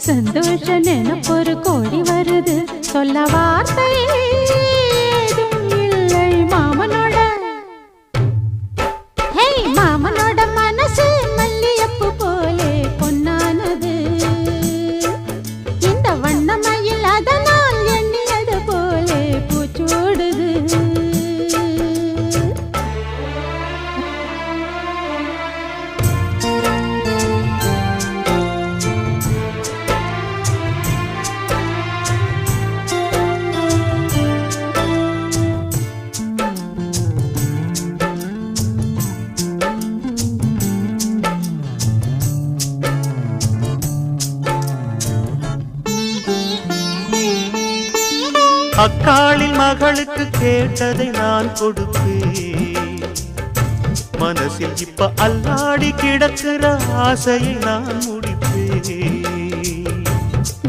சந்தோஷ நினைப்பொரு கோடி வருது சொல்ல வார்த்தை ஏதும் இல்லை மாமனோட. ஹே மாமனோட மனசு மல்லியப்பு போலே பொன்னானது. இந்த வண்ணமயில் அதனால் எண்ணியது போலே பூச்சூடுது. அக்காளின் மகளுக்கு கேட்டதை நான் கொடுப்பேன். மனசில் இப்ப அல்லாடி கிடக்கிற ஆசையை நான் முடிப்பேன்.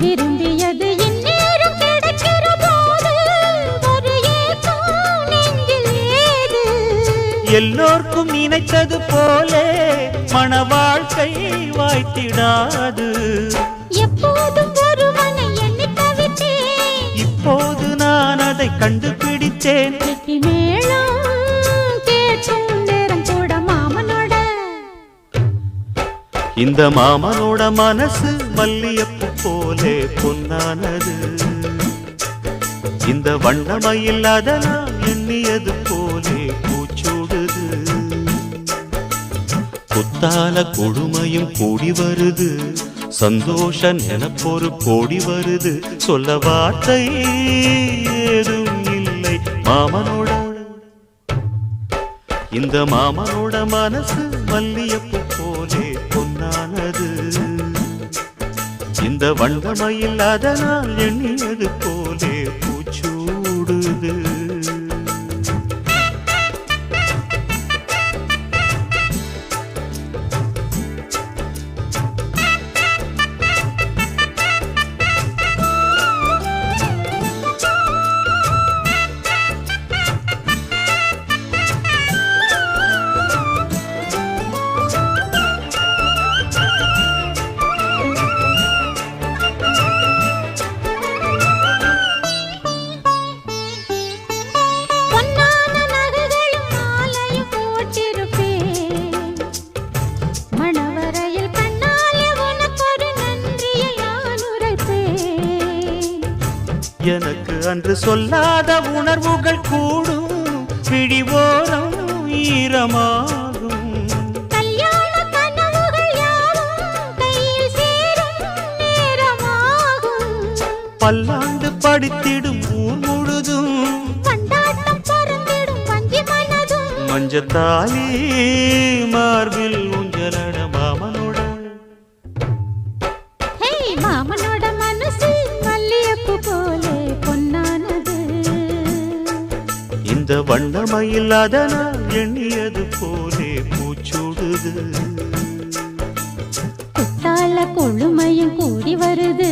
விரும்பியது இந்நேரம் கிடைக்கிற போது ஒரு ஏக்கம் நெஞ்சில் ஏது? எல்லோர்க்கும் நினைத்தது போலே மன வாழ்க்கை வாய்த்திடாது. எப்போதும் ஒருவனை எண்ணி தவித்தேன், இப்போது நான் அதை கண்டுபிடித்தேன். கெட்டி மேளம் கேட்கும் நேரம் கூட மாமனோட. இந்த மாமனோட மனசு மல்லியப்பு போலே பொன்னானது. இந்த வண்ணமயில் அதனால் எண்ணியது போலே பூச்சூடுது. புத்தால கொடுமையும் கூடி வருது, சந்தோஷ நினைப்பொரு கோடி வருது. சொல்ல வார்த்தை ஏதும் இல்லை மாமனோட. இந்த மாமனோட மனசு மல்லியப்பு போலே பொன்னானது. இந்த வண்ணமயில் அதனால் எண்ணியது போலே பூச்சூடுது. எனக்கு அன்று சொல்லாத உணர்வுகள் கூடும், விழிவோரம் ஈரமாகும். கல்யாண கனவுகள் யாவும் கையில் சேரும் நேரமாகும். பல்லாண்டு படித்திடும் ஊர் முழுதும் கொண்டாட்டம் பறந்திடும் வஞ்சி மனதும். மஞ்சத்தாலி மார்பில் ஊஞ்சலட மாமனோட. ஹே மாமனோட மனசு மல்லியப்பு போலே பொன்னானது. இந்த வண்ணமயில் அதனால் எண்ணியது போலே பூச்சூடுது. புத்தால கொழுமையும் கூடி வருது,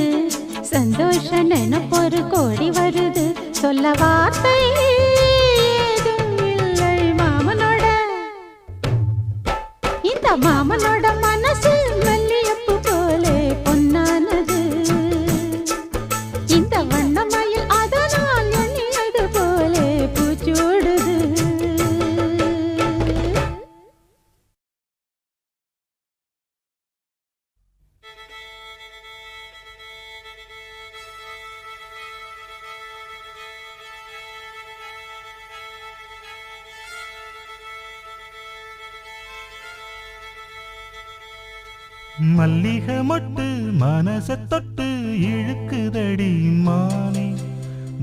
சந்தோஷ நினைப்பொரு கோடி வருது. சொல்ல வார்த்தை ஏதும் இல்லை மாமனோட. இந்த மாமனோட மனசு மல்லியப்பு போலே பொன்னானது. இந்த வண்ணமயில் அதனால் எண்ணியது போலே பூச்சூடுது. மல்லிகை மொட்டு மனச தொட்டு இழுக்குதடி மானே.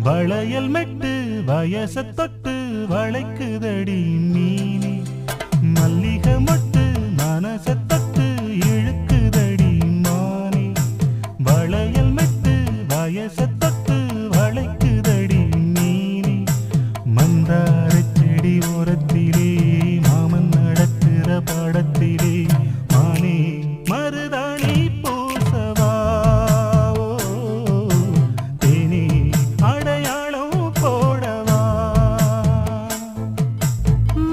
வளையல் மெட்டு வயச தொட்டு வளைக்குதடி மீனே. மல்லிகை மொட்டு மனச தொட்டு இழுக்குதடி மானே. வளையல் மெட்டு வயச தொட்டு வளைக்குதடி மீனே. மந்தார செடி ஓரத்திலே மாமன் நடக்கிற படத்திலே மானே மருதாணி பூசவா. தேனி அடையாளம் போடவா.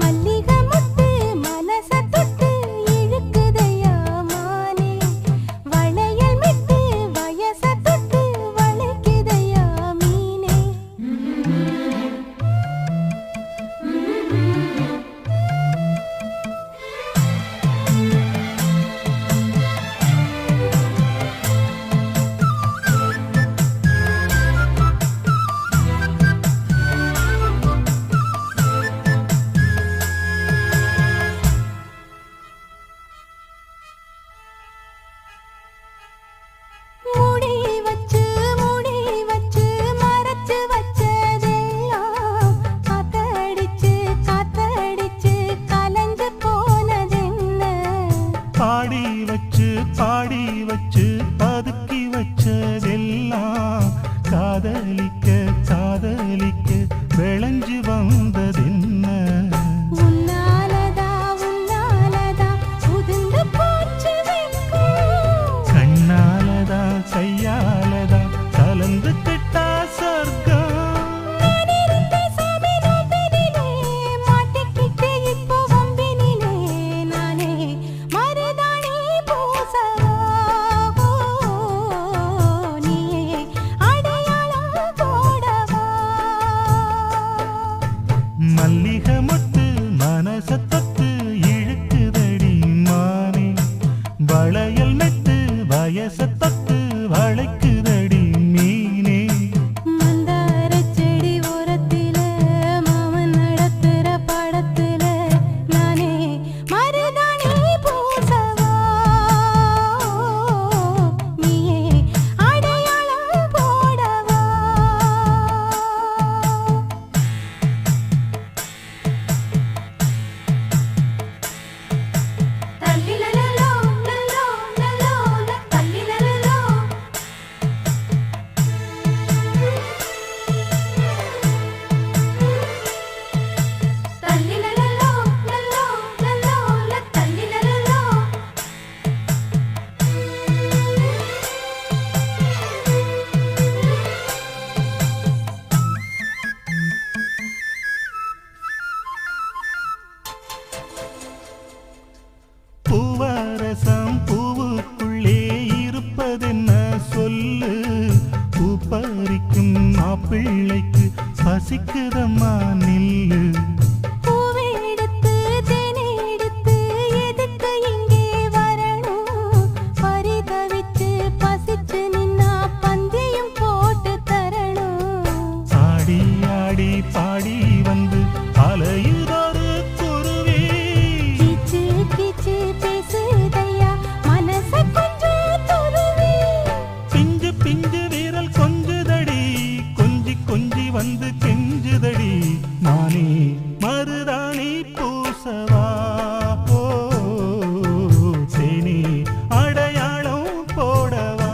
மல்லிகை மொட்டு மனச தொட்டு இழுக்குதையா மானே. வளையல் மெட்டு வயச பூவரசம் பூவுக்குள்ளே இருப்பதென்ன சொல்லு பூ பறிக்கும் மாப்பிள்ளைக்கு பசிக்குதம்மா நில்லு பூவெடுத்து தேனெடுத்து எதுக்கு இங்கே வரணும் பரிதவிச்சு பசிச்சு நின்னா பந்தியும் போட்டு தரணும் ஆடி ஆடி பாடி வந்து அலையுதொரு குருவி கீச்சு கீச்சு பேசுதையா மனச கொஞ்சம் துருவி பிஞ்சு பிஞ்சு வீரல் கொஞ்சுதடி கொஞ்சி கொஞ்சி வந்து கெஞ்சுதடி நானே மருதாணி பூசவா ஓ தேனி அடையாளம் போடவா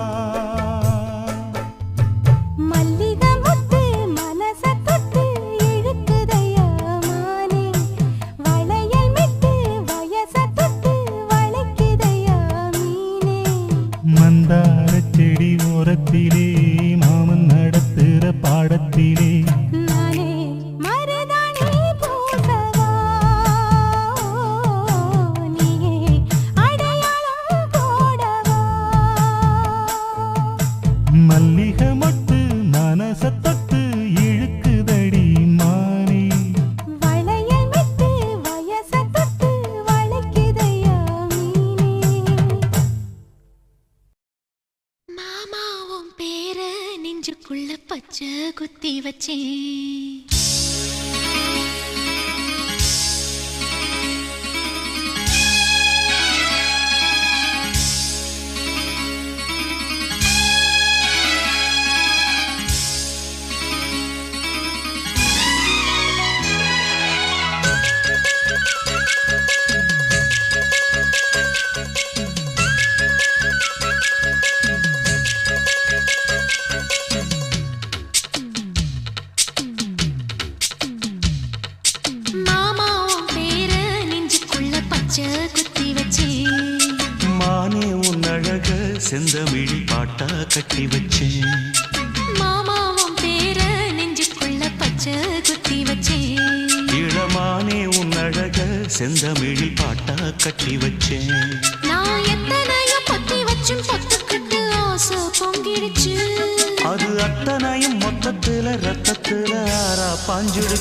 மல்லிகை முத்து மனச தொட்டு இழுக்குதையா மானே வளையல் மிட்டு வயச தொட்டு வளைக்குதையா மீனே மந்தார செடி ஓரத்திலே மாமன் நடத்துற பாடத்திலே நானே மருதாணி பூசவா நீயே அடையாளம் போடவா மல்லிகை மொட்டு மனச தொட்டு இழுக்குதடி மானே வளையல் மிட்டு வயச தொட்டு வளைக்குதையா மீனே மாமாவும் பேர நெஞ்சுக்குள்ள பச்சை குத்தி வச்சேன் மாமாவும் பேர நெஞ்சுக்குள்ள பச்சை குத்தி வச்சேன் மானே உன் அழக செந்தமிழி பாட்டா கட்டி வச்சேன் மாமாவும் பேர நெஞ்சுக்குள்ள பச்சை குத்தி வச்சேன் இளமானே உன் அழக செந்தமிழி பாட்டா கட்டி வச்சேன் நான் எத்தனையோ பொத்தி வச்சும் பொத்துக்கிட்டு ஆசை பொங்கிடுச்சு அது அத்தனையும் மொத்தத்துல ரத்தத்துல ஆறா பாஞ்சிடு